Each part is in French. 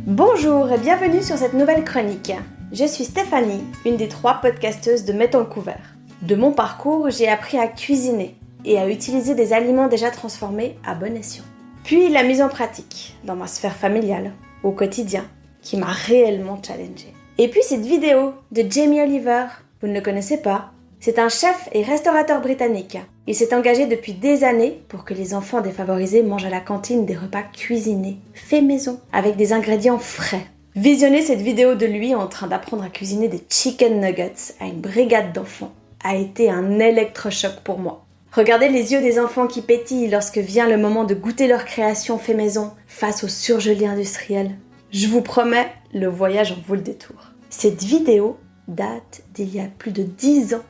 Bonjour et bienvenue sur cette nouvelle chronique. Je suis Stéphanie, une des 3 podcasteuses de Mettons le couvert. De mon parcours, j'ai appris à cuisiner et à utiliser des aliments déjà transformés à bon escient. Puis la mise en pratique, dans ma sphère familiale, au quotidien, qui m'a réellement challengée. Et puis cette vidéo de Jamie Oliver, vous ne le connaissez pas, c'est un chef et restaurateur britannique. Il s'est engagé depuis des années pour que les enfants défavorisés mangent à la cantine des repas cuisinés, faits maison, avec des ingrédients frais. Visionner cette vidéo de lui en train d'apprendre à cuisiner des chicken nuggets à une brigade d'enfants a été un électrochoc pour moi. Regardez les yeux des enfants qui pétillent lorsque vient le moment de goûter leur création fait maison face au surgelé industriel. Je vous promets, le voyage en vaut le détour. Cette vidéo date d'il y a plus de 10 ans.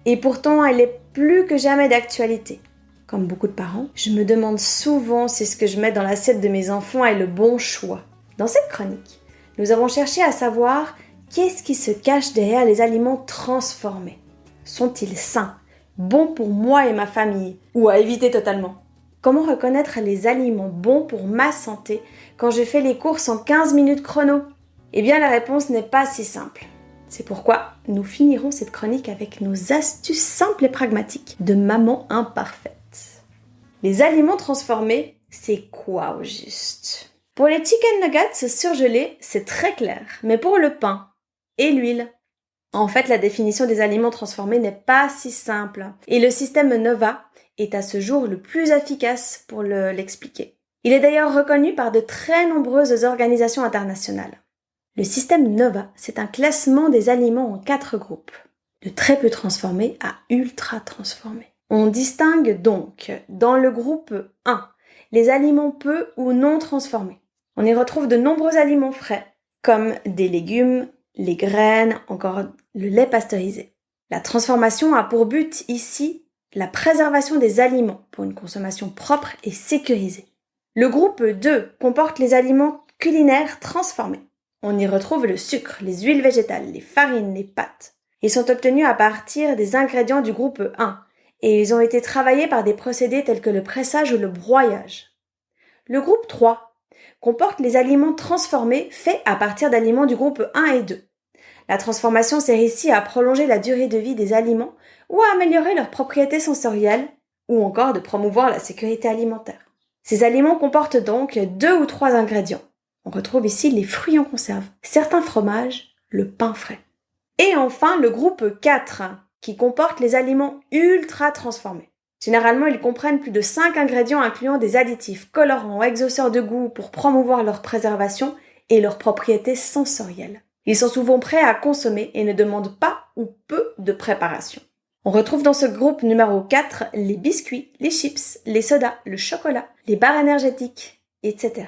Et pourtant, elle est plus que jamais d'actualité. Comme beaucoup de parents, je me demande souvent si ce que je mets dans l'assiette de mes enfants est le bon choix. Dans cette chronique, nous avons cherché à savoir qu'est-ce qui se cache derrière les aliments transformés. Sont-ils sains, bons pour moi et ma famille, ou à éviter totalement? Comment reconnaître les aliments bons pour ma santé quand je fais les courses en 15 minutes chrono? Eh bien, la réponse n'est pas si simple. C'est pourquoi nous finirons cette chronique avec nos astuces simples et pragmatiques de maman imparfaite. Les aliments transformés, c'est quoi au juste? Pour les chicken nuggets surgelés, c'est très clair, mais pour le pain et l'huile, en fait, la définition des aliments transformés n'est pas si simple. Et le système Nova est à ce jour le plus efficace pour l'expliquer. Il est d'ailleurs reconnu par de très nombreuses organisations internationales. Le système Nova, c'est un classement des aliments en 4 groupes, de très peu transformés à ultra transformés. On distingue donc dans le groupe 1 les aliments peu ou non transformés. On y retrouve de nombreux aliments frais, comme des légumes, les graines, encore le lait pasteurisé. La transformation a pour but ici la préservation des aliments pour une consommation propre et sécurisée. Le groupe 2 comporte les aliments culinaires transformés. On y retrouve le sucre, les huiles végétales, les farines, les pâtes. Ils sont obtenus à partir des ingrédients du groupe 1 et ils ont été travaillés par des procédés tels que le pressage ou le broyage. Le groupe 3 comporte les aliments transformés faits à partir d'aliments du groupe 1 et 2. La transformation sert ici à prolonger la durée de vie des aliments ou à améliorer leurs propriétés sensorielles ou encore de promouvoir la sécurité alimentaire. Ces aliments comportent donc 2 ou 3 ingrédients. On retrouve ici les fruits en conserve, certains fromages, le pain frais. Et enfin, le groupe 4, qui comporte les aliments ultra transformés. Généralement, ils comprennent plus de 5 ingrédients incluant des additifs, colorants, exauceurs de goût pour promouvoir leur préservation et leurs propriétés sensorielles. Ils sont souvent prêts à consommer et ne demandent pas ou peu de préparation. On retrouve dans ce groupe numéro 4 les biscuits, les chips, les sodas, le chocolat, les barres énergétiques, etc.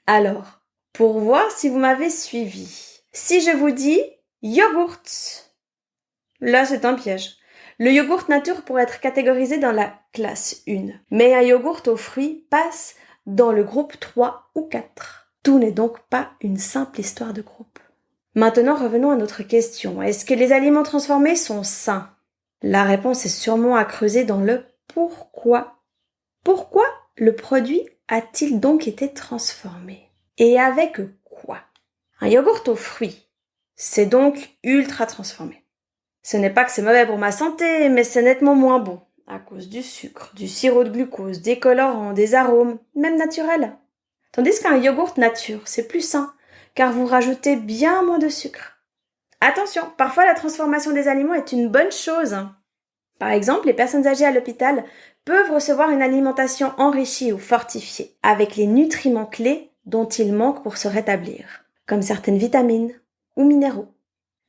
Alors, pour voir si vous m'avez suivi, si je vous dis yogourt, là c'est un piège. Le yogourt nature pourrait être catégorisé dans la classe 1, mais un yogourt aux fruits passe dans le groupe 3 ou 4. Tout n'est donc pas une simple histoire de groupe. Maintenant revenons à notre question. Est-ce que les aliments transformés sont sains? La réponse est sûrement à creuser dans le pourquoi. Pourquoi le produit a-t-il donc été transformé? Et avec quoi? Un yogourt aux fruits, c'est donc ultra transformé. Ce n'est pas que c'est mauvais pour ma santé, mais c'est nettement moins bon, à cause du sucre, du sirop de glucose, des colorants, des arômes, même naturels. Tandis qu'un yogourt nature, c'est plus sain, car vous rajoutez bien moins de sucre. Attention, parfois la transformation des aliments est une bonne chose. Par exemple, les personnes âgées à l'hôpital peuvent recevoir une alimentation enrichie ou fortifiée, avec les nutriments clés dont ils manquent pour se rétablir, comme certaines vitamines ou minéraux.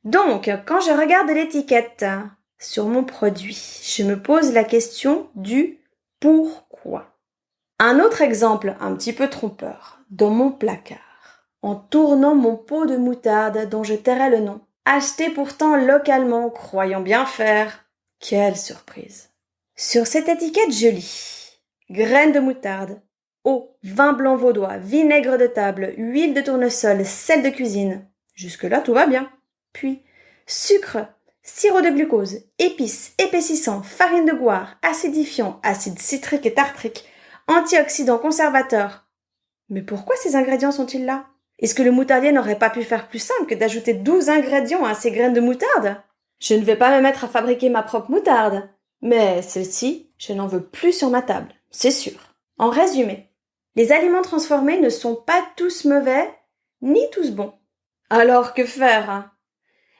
Donc, quand je regarde l'étiquette sur mon produit, je me pose la question du pourquoi. Un autre exemple un petit peu trompeur, dans mon placard, en tournant mon pot de moutarde dont je tairai le nom, acheté pourtant localement, croyant bien faire. Quelle surprise! Sur cette étiquette, je lis graines de moutarde, eau, vin blanc vaudois, vinaigre de table, huile de tournesol, sel de cuisine. Jusque-là, tout va bien. Puis, sucre, sirop de glucose, épices, épaississants, farine de goire, acidifiant, acide citrique et tartrique, antioxydants, conservateurs. Mais pourquoi ces ingrédients sont-ils là? Est-ce que le moutardier n'aurait pas pu faire plus simple que d'ajouter 12 ingrédients à ces graines de moutarde? Je ne vais pas me mettre à fabriquer ma propre moutarde, mais celle-ci, je n'en veux plus sur ma table, c'est sûr. En résumé, les aliments transformés ne sont pas tous mauvais, ni tous bons. Alors que faire?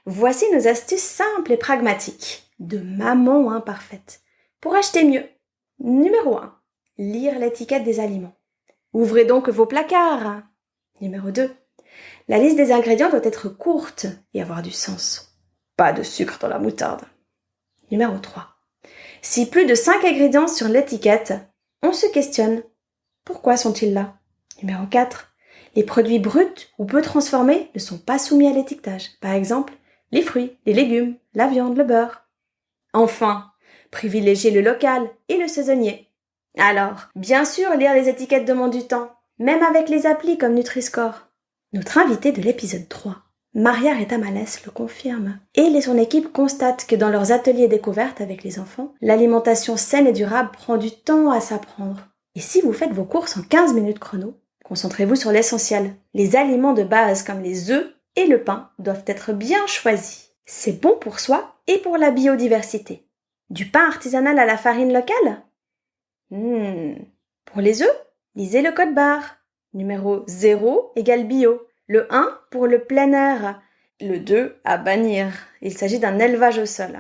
Voici nos astuces simples et pragmatiques, de maman imparfaite, pour acheter mieux. Numéro 1. Lire l'étiquette des aliments. Ouvrez donc vos placards. Numéro 2. La liste des ingrédients doit être courte et avoir du sens. Pas de sucre dans la moutarde. Numéro 3. Si plus de 5 ingrédients sur l'étiquette, on se questionne. Pourquoi sont-ils là? Numéro 4. Les produits bruts ou peu transformés ne sont pas soumis à l'étiquetage. Par exemple, les fruits, les légumes, la viande, le beurre. Enfin, privilégiez le local et le saisonnier. Alors, bien sûr, lire les étiquettes demande du temps, même avec les applis comme Nutri-Score. Notre invitée de l'épisode 3, Maria Retamalles, le confirme. Elle et son équipe constatent que dans leurs ateliers découvertes avec les enfants, l'alimentation saine et durable prend du temps à s'apprendre. Et si vous faites vos courses en 15 minutes chrono, concentrez-vous sur l'essentiel. Les aliments de base comme les œufs et le pain doivent être bien choisis. C'est bon pour soi et pour la biodiversité. Du pain artisanal à la farine locale? Pour les œufs, lisez le code barre. Numéro 0 égale bio. Le 1 pour le plein air. Le 2 à bannir. Il s'agit d'un élevage au sol.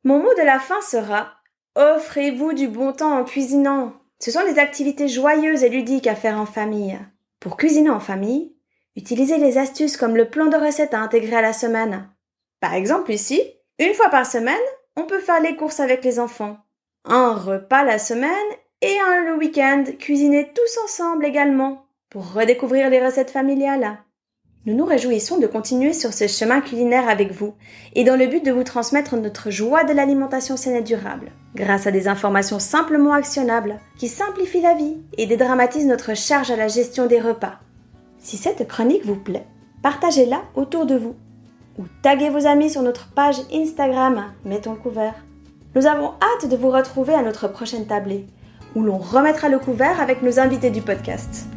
Mon mot de la fin sera « Offrez-vous du bon temps en cuisinant ». Ce sont des activités joyeuses et ludiques à faire en famille. Pour cuisiner en famille, utilisez les astuces comme le plan de recettes à intégrer à la semaine. Par exemple ici, une fois par semaine, on peut faire les courses avec les enfants. Un repas la semaine et un le week-end, cuisiner tous ensemble également pour redécouvrir les recettes familiales. Nous nous réjouissons de continuer sur ce chemin culinaire avec vous et dans le but de vous transmettre notre joie de l'alimentation saine et durable, grâce à des informations simplement actionnables qui simplifient la vie et dédramatisent notre charge à la gestion des repas. Si cette chronique vous plaît, partagez-la autour de vous ou taguez vos amis sur notre page Instagram Mettons le couvert. Nous avons hâte de vous retrouver à notre prochaine tablée où l'on remettra le couvert avec nos invités du podcast.